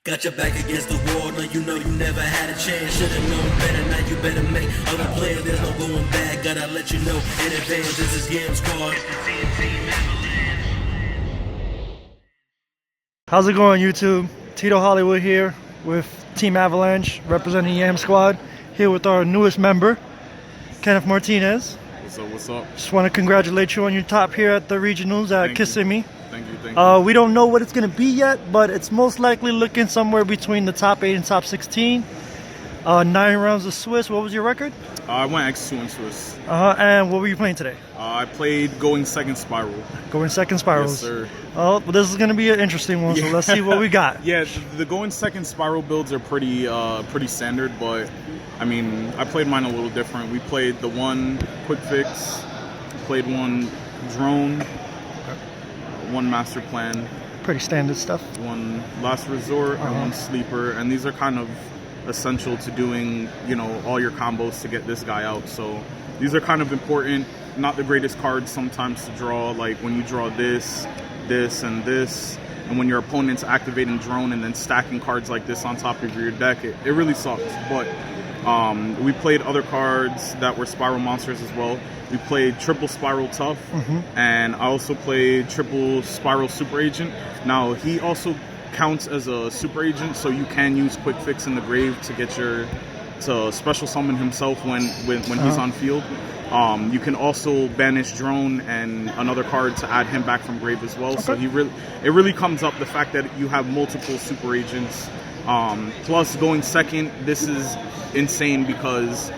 Got your back against the wall, no, you know you never had a chance. Should've known better, now you better make other players. There's no going back, gotta let you know in advance. This is Game Squad. How's it going, YouTube? Tito Hollywood here with Team Avalanche, representing Yam Squad. Here with our newest member, Kenneth Martinez. What's up, what's up? Just want to congratulate you on your top here at the regionals at Kissimmee. Thank you, thank you. We don't know what it's going to be yet, but it's most likely looking somewhere between the top 8 and top 16. 9 rounds of Swiss. What was your record? I went X2 in Swiss. And what were you playing today? I played going second spiral. Going second spirals. Yes, sir. Oh, well, this is going to be an interesting one, so let's see what we got. Yeah, the going second spiral builds are pretty standard, but I mean, I played mine a little different. We played the one quick fix, played one drone, one master plan, Pretty standard stuff. one last resort, and one sleeper, and these are kind of essential to doing, you know, all your combos to get this guy out. So these are kind of important. Not the greatest cards sometimes to draw, like when you draw this, this, and this, and when your opponent's activating drone and then stacking cards like this on top of your deck, it really sucks. But we played other cards that were spiral monsters as well. We played triple spiral tough, and I also played triple spiral super agent. Now he also counts as a super agent, so you can use quick fix in the grave to get to special summon himself when he's on field. You can also banish drone and another card to add him back from grave as well. So it really comes up the fact that you have multiple super agents. Plus going second, this is insane because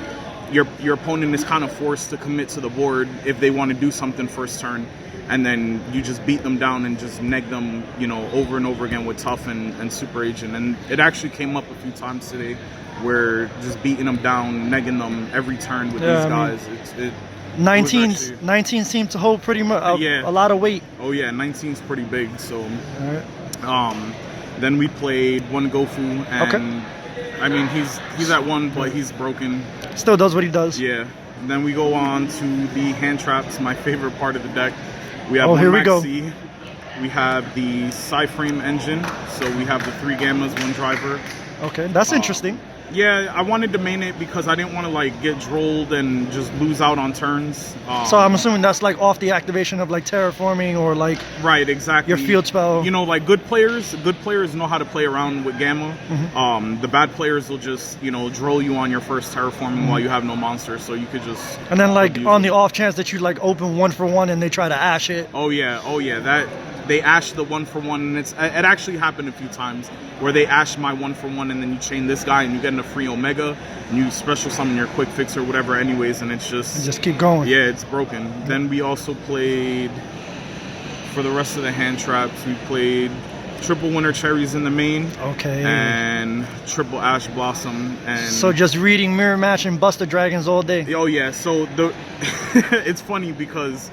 your opponent is kind of forced to commit to the board if they want to do something first turn, and then you just beat them down and just neg them, you know, over and over again with tough and super agent. And it actually came up a few times today where just beating them down, negging them every turn with these guys. 19 seemed to hold pretty much a lot of weight. Oh yeah, 19's pretty big. So then we played one Gofu, and I mean he's at 1, but he's broken. Still does what he does. Yeah. And then we go on to the hand traps, my favorite part of the deck. We have here we go. C. We have the Psyframe engine, so we have the 3 gammas, 1 driver. Okay, that's interesting. Yeah, I wanted to main it because I didn't want to like get drolled and just lose out on turns. So I'm assuming that's like off the activation of like terraforming or like right, exactly. Your field spell. You know, like good players know how to play around with gamma. The bad players will just, you know, droll you on your first terraforming while you have no monsters, so you could just. And then like on the off chance that you like open 1 for 1 and they try to ash it. Oh yeah, that. They ashed the 1 for 1, and it actually happened a few times where they ashed my 1 for 1, and then you chain this guy, and you get in a free Omega, and you special summon your quick fix or whatever, anyways, and it's just keep going. Yeah, it's broken. Then we also played for the rest of the hand traps. We played triple winter cherries in the main, and triple ash blossom, and so just reading mirror match and Buster Dragons all day. Oh yeah, so it's funny because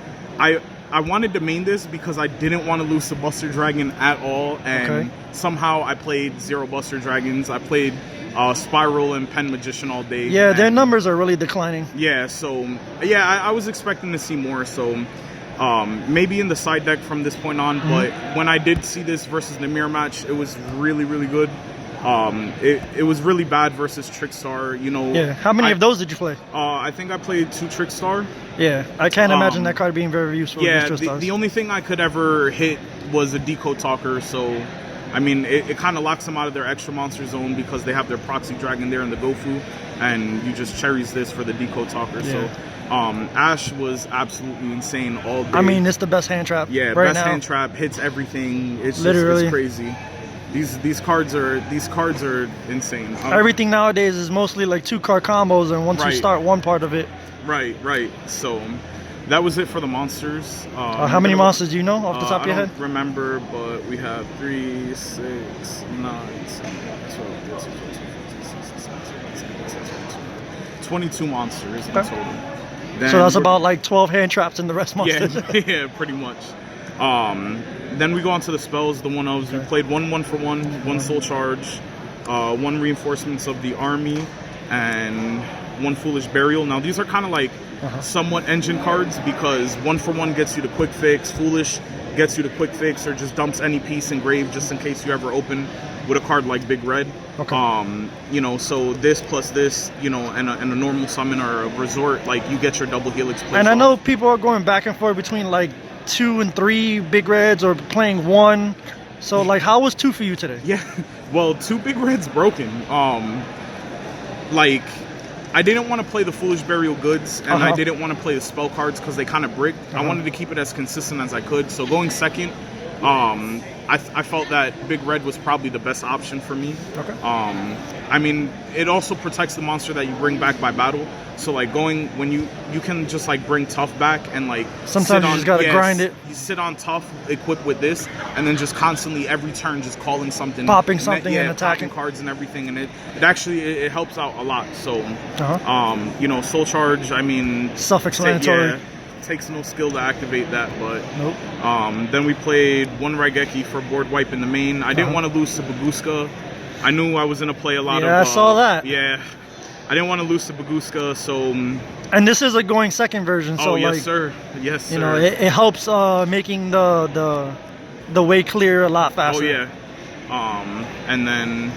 I wanted to main this because I didn't want to lose to Buster Dragon at all, and somehow I played 0 Buster Dragons. I played Spiral and Pen Magician all day. Yeah, their numbers are really declining. Yeah, so yeah, I was expecting to see more, so maybe in the side deck from this point on, but when I did see this versus the mirror match, it was really, really good. It was really bad versus Trickstar, you know. Yeah, how many of those did you play? I think I played 2 Trickstar. Yeah, I can't imagine that card being very useful. Yeah, the only thing I could ever hit was a Decode Talker, so I mean it kind of locks them out of their extra monster zone because they have their Proxy Dragon there in the Gofu, and you just cherries this for the Decode Talker. So Ash was absolutely insane all day. I mean, it's the best hand trap. Yeah, right best now. hand trap, hits everything. It's literally just, it's crazy. These cards are insane. Everything nowadays is mostly like 2-card combos, and once you start one part of it. Right. So that was it for the monsters. How many monsters do you know off the top of your head? I don't remember, but we have 3, 6, 9, 10, 12, 13, 14, 15, 16, 17, 18, 19, 20, 22 monsters in total. Then so that's about like 12 hand traps and the rest monsters. Yeah, pretty much. Then we go on to the spells, the 1-ofs. We played 1 for 1, 1 soul charge, 1 reinforcements of the army, and 1 foolish burial. Now these are kind of like somewhat engine cards because 1 for 1 gets you the quick fix, foolish gets you the quick fix or just dumps any piece in grave just in case you ever open with a card like Big Red. Okay. You know, so this plus this, you know, and a normal summon or a resort, like you get your double helix plays And I off. know people are going back and forth between like 2 and 3 Big Reds or playing 1. So like, how was 2 for you today? Yeah, well, 2 Big Reds broken. Like, I didn't want to play the Foolish Burial Goods, and I didn't want to play the spell cards because they kind of bricked. I wanted to keep it as consistent as I could. So going second, I felt that Big Red was probably the best option for me. Okay. I mean, it also protects the monster that you bring back by battle. So like going when you can just like bring Tough back and like sometimes you just gotta grind it. You sit on Tough, equip with this, and then just constantly every turn just calling something, popping something, and attacking cards and everything, and it actually it helps out a lot. So you know, Soul Charge, I mean, self-explanatory. Takes no skill to activate that, but nope. Then we played 1 Raigeki for board wipe in the main. I didn't want to lose to Baguska. I knew I was gonna play a lot of. Yeah, I saw that. Yeah, I didn't want to lose to Baguska, so. And this is a going second version, so yes, like, sir. Yes, sir. You know, it helps making the way clear a lot faster. Oh yeah. And then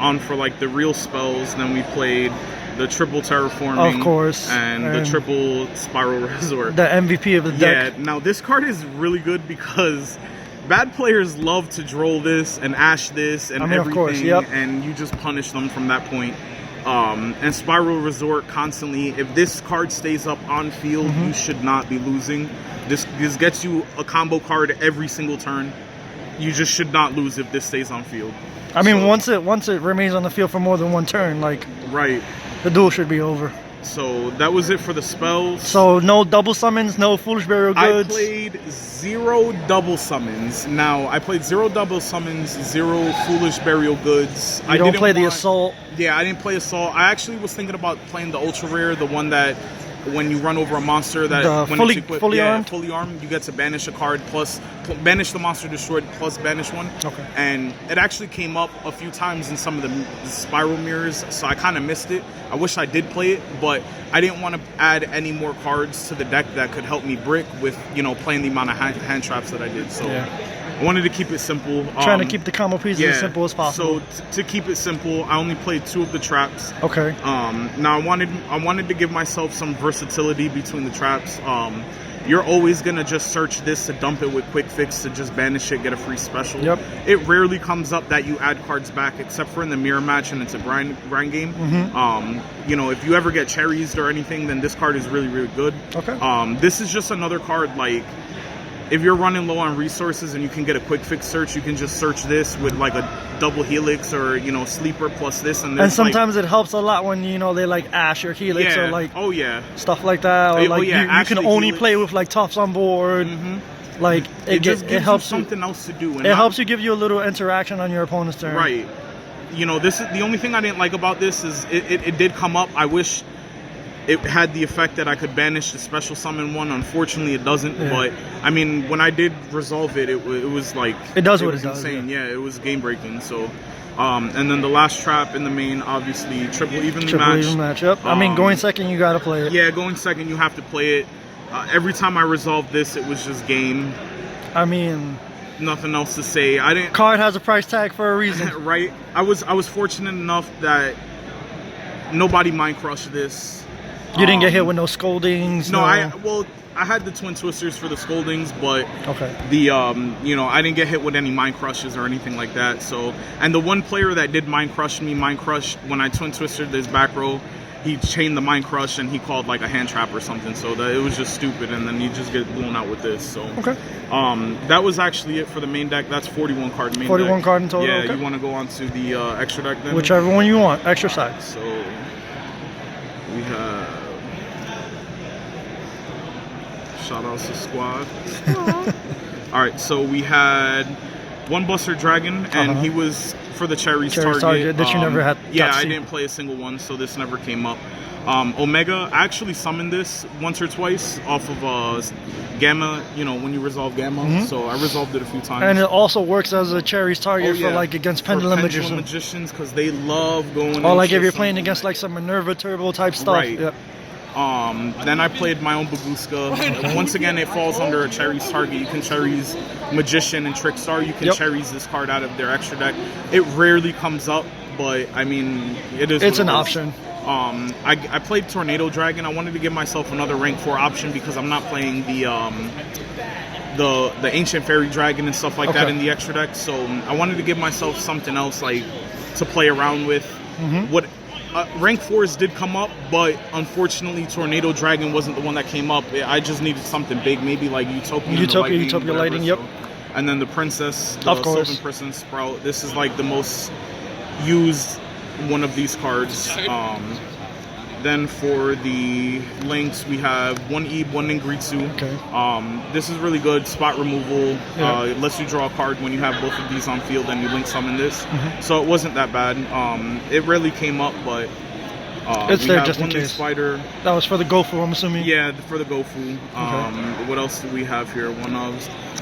on for like the real spells, then we played the triple terraforming, of course, and the triple spiral resort. The MVP of the deck. Yeah. Now this card is really good because bad players love to droll this and ash this and everything, of course, yep. and you just punish them from that point. And Spiral Resort constantly, if this card stays up on field, you should not be losing. This gets you a combo card every single turn. You just should not lose if this stays on field. I mean, once it remains on the field for more than 1 turn, like the duel should be over. So that was it for the spells. So no double summons, no Foolish Burial Goods. I played 0 double summons. Now I played 0 double summons, 0 Foolish Burial Goods. You don't play the Assault. Yeah, I didn't play Assault. I actually was thinking about playing the Ultra Rare, the one that when you run over a monster that when fully, it's equipped, fully armed, you get to banish a card plus banish the monster destroyed plus banish one. Okay. And it actually came up a few times in some of the spiral mirrors, so I kind of missed it. I wish I did play it, but I didn't want to add any more cards to the deck that could help me brick with, you know, playing the amount of hand traps that I did. So I wanted to keep it simple. Trying to keep the combo pieces as simple as possible. So to keep it simple, I only played 2 of the traps. Okay. Now I wanted to give myself some versatility between the traps. You're always gonna just search this to dump it with quick fix to just banish it, get a free special. Yep. It rarely comes up that you add cards back, except for in the mirror match and it's a grind game. You know, if you ever get cherries or anything, then this card is really, really good. Okay. This is just another card like, if you're running low on resources and you can get a quick fix search, you can just search this with like a double helix or, you know, sleeper plus this. And sometimes it helps a lot when, you know, they like ash or helix or like stuff like that. Or like you can only helix. Play with like Toughs on board. Like it helps you something else to do. And it helps you give you a little interaction on your opponent's turn. Right. You know, this is the only thing I didn't like about this is it did come up. I wish it had the effect that I could banish the special summon one. Unfortunately, it doesn't. But I mean, when I did resolve it, it was like it does what it does. Insane. Yeah, it was game breaking. So, and then the last trap in the main, obviously triple evenly match. Yep. I mean, going second, you gotta play it. Yeah, going second, you have to play it. Every time I resolved this, it was just game. I mean, nothing else to say. I didn't. Card has a price tag for a reason. Right. I was fortunate enough that nobody mind crushed this. You didn't get hit with no scoldings. No, I had the Twin Twisters for the scoldings, but the you know, I didn't get hit with any mind crushes or anything like that. So, and the one player that did mind crushed when I Twin Twisted this back row, he chained the mind crush and he called like a hand trap or something. So that it was just stupid, and then you just get blown out with this. So that was actually it for the main deck. That's 41 card main 41 deck. card in total. Yeah, you want to go on to the extra deck then? Whichever one you want, extra side. So we have. Shout out to squad. Alright, so we had 1 Buster Dragon, and he was for the Cherries target. That you never had. Yeah, I didn't play a single one, so this never came up. Omega, I actually summoned this once or twice off of Gamma, you know, when you resolve Gamma. So I resolved it a few times. And it also works as a Cherries target for like against Pendulum Magicians, because they love going. Or like if you're playing against like some Minerva Turbo type stuff. Right. Yep. Then I played my own Baguska. Once again, it falls under a Cherries target. You can Cherries Magician and Trickstar. You can Cherries this card out of their extra deck. It rarely comes up, but I mean, it's an option. I played Tornado Dragon. I wanted to give myself another rank 4 option because I'm not playing the Ancient Fairy Dragon and stuff like that in the extra deck. So I wanted to give myself something else like to play around with. What rank 4s did come up, but unfortunately Tornado Dragon wasn't the one that came up. I just needed something big, maybe like Utopia Lighting, yep. And then the Princess, the Sylvan Princess Sprout. This is like the most used one of these cards. Then for the links, we have 1 Ebe, 1 Ningritsu. This is really good. Spot removal. It lets you draw a card when you have both of these on field and you link summon this. So it wasn't that bad. It rarely came up, but it's there just in case. Spider. That was for the Gofu, I'm assuming. Yeah, for the Gofu. What else do we have here?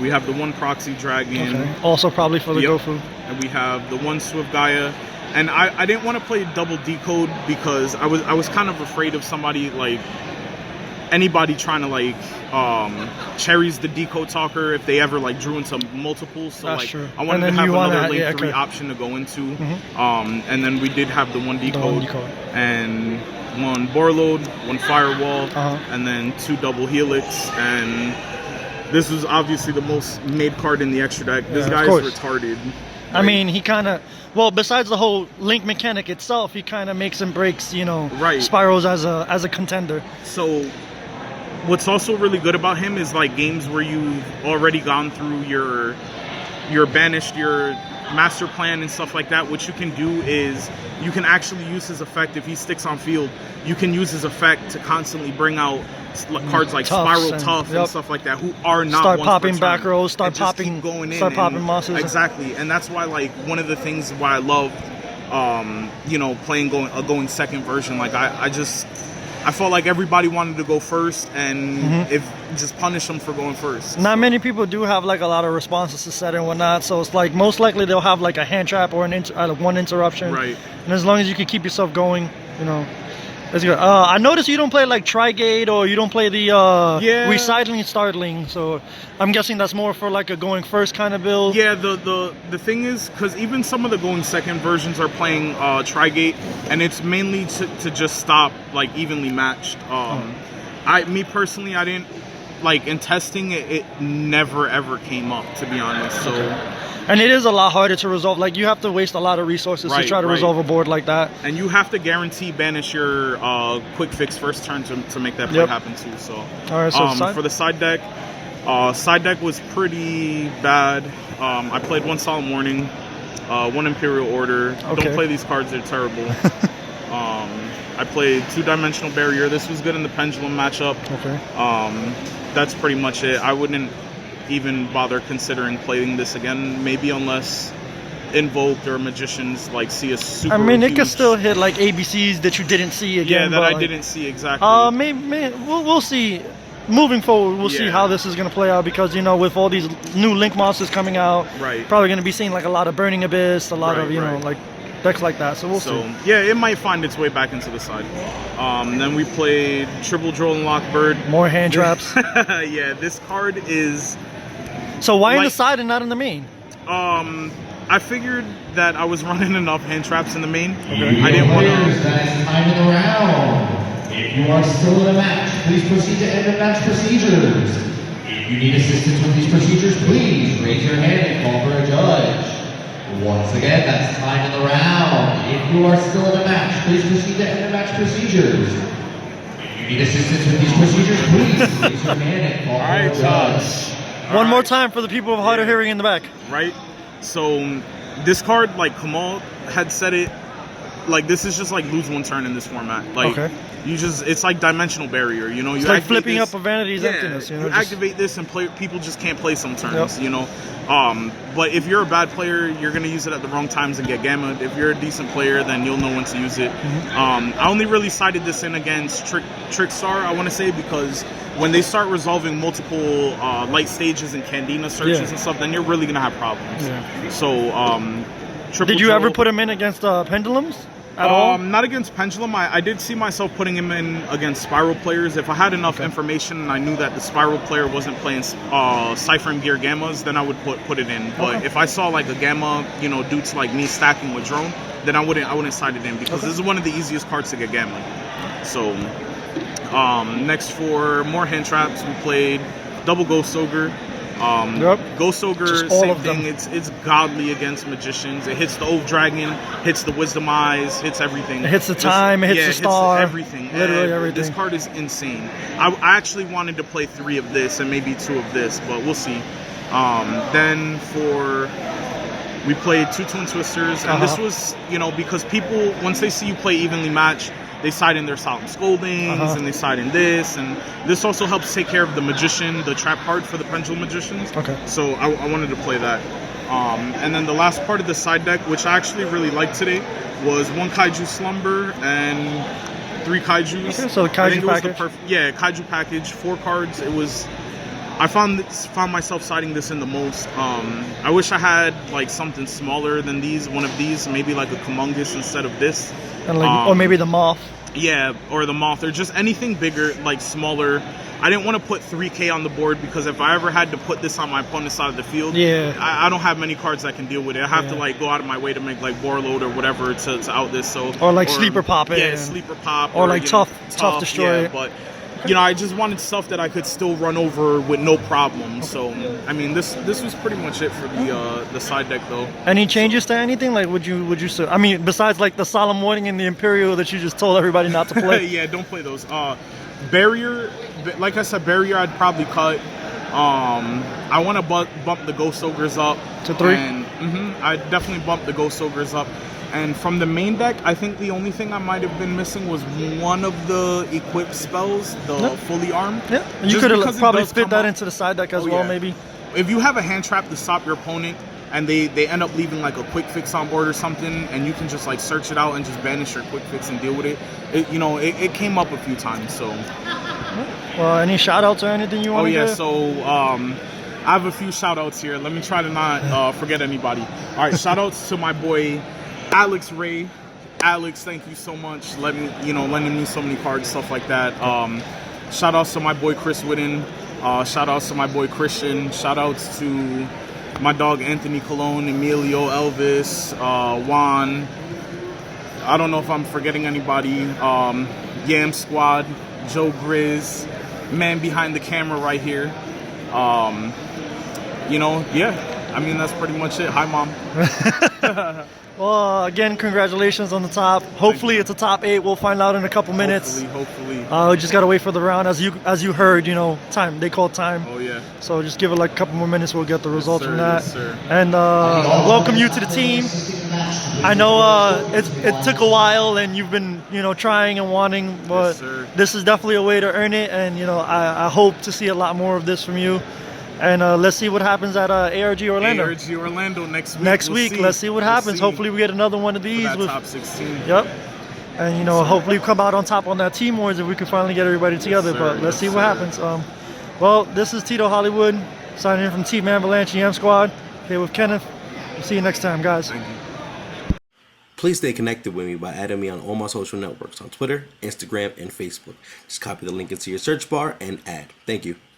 We have the 1 Proxy Dragon. Also probably for the Gofu. And we have the 1 Swift Gaia. And I didn't want to play double decode because I was kind of afraid of somebody like anybody trying to like cherries the decode talker if they ever like drew into multiples. So that's like true. I wanted to have another link 3 option to go into. And then we did have the 1 decode and 1 Borload, 1 Firewall, and then 2 double Helix. And this was obviously the most made card in the extra deck. This guy is retarded. I mean, he kind of, well, besides the whole link mechanic itself, he kind of makes and breaks, you know, spirals as a contender. So what's also really good about him is like games where you've already gone through your banished, your master plan and stuff like that. What you can do is you can actually use his effect if he sticks on field. You can use his effect to constantly bring out cards like Spiral Tough and stuff like that, who are not start popping back rows, start popping monsters. Exactly, and that's why like one of the things why I love, you know, playing going second version. Like I felt like everybody wanted to go first, and if just punish them for going first. Not many people do have like a lot of responses to set and whatnot, so it's like most likely they'll have like a hand trap or one interruption. Right. And as long as you can keep yourself going, you know. That's good. I noticed you don't play like Trigate or you don't play the Recycling Startling, so I'm guessing that's more for like a going first kind of build. Yeah, the thing is, because even some of the going second versions are playing Trigate, and it's mainly to just stop like evenly matched. Me personally, I didn't like in testing it never ever came up, to be honest. So. And it is a lot harder to resolve. Like, you have to waste a lot of resources to try to resolve a board like that. And you have to guarantee banish your quick fix first turn to make that play happen too. So, all right, so for the side deck was pretty bad. I played 1 Solemn Warning, 1 Imperial Order. Don't play these cards; they're terrible. I played 2-Dimensional Barrier. This was good in the Pendulum matchup. That's pretty much it. I wouldn't even bother considering playing this again, maybe unless Invoked or Magicians like see a super. I mean, it could still hit like ABCs that you didn't see again. Yeah, that I didn't see exactly. Maybe we'll see. Moving forward, we'll see how this is going to play out, because you know, with all these new Link monsters coming out, probably going to be seeing like a lot of Burning Abyss, a lot of you know like decks like that. So we'll see. Yeah, it might find its way back into the side. Then we played Triple Droll and Lockbird. More hand traps. Yeah, this card is. So why in the side and not in the main? I figured that I was running enough hand traps in the main. I didn't want to. That's time in the round. If you are still in a match, please proceed to end of match procedures. If you need assistance with these procedures, please raise your hand and call for a judge. Once again, that's time in the round. If you are still in a match, please proceed to end of match procedures. If you need assistance with these procedures, please raise your hand and call for a judge. One more time for the people of harder hearing in the back. Right. So this card, like Kamal had said it, like this is just like lose 1 turn in this format. Like you just, it's like Dimensional Barrier. You know, you like flipping up a Vanity's Emptiness. You know, activate this and people just can't play some turns. You know, but if you're a bad player, you're gonna use it at the wrong times and get gammaed. If you're a decent player, then you'll know when to use it. I only really sided this in against Trickstar, I want to say, because when they start resolving multiple light stages and Candina searches and stuff, then you're really gonna have problems. So, did you ever put him in against Pendulums? at all? Not against Pendulum. I did see myself putting him in against SPYRAL players. If I had enough information and I knew that the SPYRAL player wasn't playing Psyframe gear gammas, then I would put it in. But if I saw like a gamma, you know, due to like me stacking with drone, then I wouldn't side it in, because this is one of the easiest cards to get gamma. So next, for more hand traps, we played double Ghost Ogre. Ghost Ogre, same thing. It's godly against magicians. It hits the Oath Dragon, hits the Wisdom Eyes, hits everything. It hits the time, it hits the star. Everything. Literally everything. This card is insane. I actually wanted to play 3 of this and maybe 2 of this, but we'll see. Then we played 2 Twin Twisters, and this was, you know, because people, once they see you play evenly matched, they side in their Solemn Scoldings, and they side in this, and this also helps take care of the Magician, the trap card for the Pendulum Magicians. So I wanted to play that. And then the last part of the side deck, which I actually really liked today, was 1 Kaiju Slumber and 3 Kaijus. So the Kaiju package? Kaiju package, 4 cards. It was... I found myself siding this in the most. I wish I had like something smaller than these, one of these, maybe like a Kumungus instead of this. And like, or maybe the Moth. Yeah, or the Moth, or just anything bigger, like smaller. I didn't want to put 3K on the board, because if I ever had to put this on my opponent's side of the field, I don't have many cards that can deal with it. I have to like go out of my way to make like Warlord or whatever to out this. So or like Sleeper Pop it. Yeah, Sleeper Pop. Or like tough Destroy. Yeah, but you know, I just wanted stuff that I could still run over with no problem. So, I mean, this was pretty much it for the side deck, though. Any changes to anything? Like, would you? I mean, besides like the Solemn Warning and the Imperial that you just told everybody not to play. Yeah, don't play those. Barrier, like I said, Barrier I'd probably cut. I want to bump the Ghost Ogres up to 3. And I'd definitely bump the Ghost Ogres up. And from the main deck, I think the only thing I might have been missing was one of the equipped spells, the fully armed. Yeah, you could have probably fit that into the side deck as well, maybe. If you have a hand trap to stop your opponent, and they end up leaving like a quick fix on board or something, and you can just like search it out and just banish your quick fix and deal with it. It came up a few times. So, well, any shout outs or anything you want to give? So I have a few shout outs here. Let me try to not forget anybody. All right, shout outs to my boy Alex Ray. Alex, thank you so much. Lending me so many cards, stuff like that. Shout outs to my boy Chris Whitten. Shout outs to my boy Christian. Shout outs to my dog Anthony Colon, Emilio, Elvis, Juan. I don't know if I'm forgetting anybody. Yam Squad, Joe Grizz, man behind the camera right here. I mean, that's pretty much it. Hi, Mom. Well, again, congratulations on the top. Hopefully it's a top 8. We'll find out in a couple minutes. Hopefully. We just gotta wait for the round. As you heard, time. They call time. Oh yeah. So just give it like a couple more minutes. We'll get the results from that. Yes, sir. And welcome you to the team. I know it took a while, and you've been trying and wanting, but this is definitely a way to earn it. And I hope to see a lot more of this from you. And let's see what happens at ARG Orlando. ARG Orlando next week. Next week, let's see what happens. Hopefully we get another one of these. With top 16. Yep. And hopefully we come out on top on that Team Wars if we can finally get everybody together. But let's see what happens. Well, this is Tito Hollywood signing in from Team Avalanche EM Squad. Here with Kenneth. We'll see you next time, guys. Thank you. Please stay connected with me by adding me on all my social networks on Twitter, Instagram, and Facebook. Just copy the link into your search bar and add. Thank you.